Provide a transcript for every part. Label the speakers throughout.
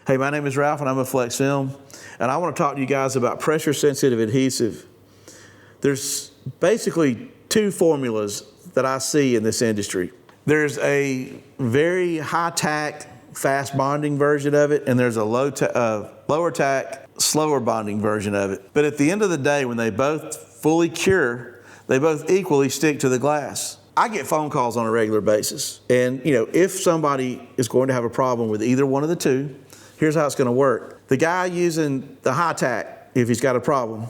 Speaker 1: Hey, my name is Ralph and I'm with Flexfilm, and I want to talk to you guys about pressure sensitive adhesive. There's basically two formulas that I see in this industry. There's a very high tack, fast bonding version of it, and there's a lower tack, slower bonding version of it. But at the end of the day, when they both fully cure, they both equally stick to the glass. I get phone calls on a regular basis, and if somebody is going to have a problem with either one of the two, here's how it's going to work. The guy using the high tack, if he's got a problem,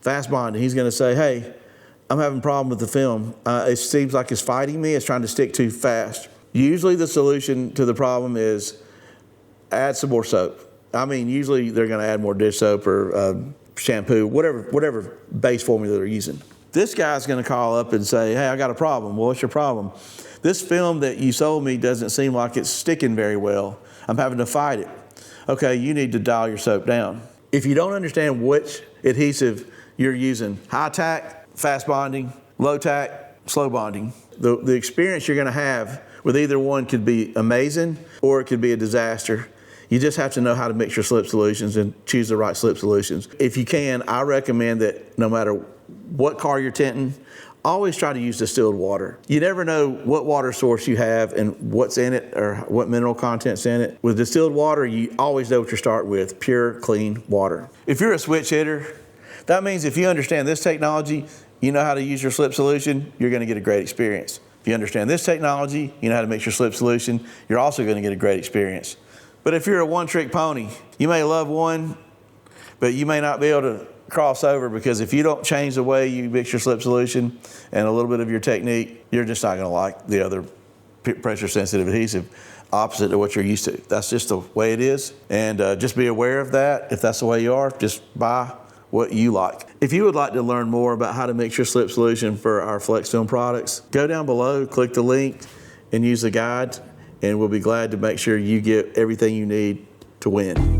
Speaker 1: fast bonding, he's going to say, hey, I'm having a problem with the film. It seems like it's fighting me. It's trying to stick too fast. Usually the solution to the problem is add some more soap. I mean, usually they're going to add more dish soap or shampoo, whatever base formula they're using. This guy's going to call up and say, hey, I got a problem. Well, what's your problem? This film that you sold me doesn't seem like it's sticking very well. I'm having to fight it. Okay, you need to dial your soap down. If you don't understand which adhesive you're using, high tack, fast bonding, low tack, slow bonding, the experience you're going to have with either one could be amazing or it could be a disaster. You just have to know how to mix your slip solutions and choose the right slip solutions. If you can, I recommend that no matter what car you're tinting, always try to use distilled water. You never know what water source you have and what's in it or what mineral content's in it. With distilled water, you always know what you start with, pure, clean water. If you're a switch hitter, that means if you understand this technology, you know how to use your slip solution, you're gonna get a great experience. If you understand this technology, you know how to mix your slip solution, you're also gonna get a great experience. But if you're a one-trick pony, you may love one, but you may not be able to cross over, because if you don't change the way you mix your slip solution and a little bit of your technique, you're just not going to like the other pressure sensitive adhesive opposite of what you're used to. That's just the way it is, and just be aware of that. If that's the way you are, just buy what you like. If you would like to learn more about how to mix your slip solution for our Flexfilm products, go down below, click the link and use the guide, and we'll be glad to make sure you get everything you need to win.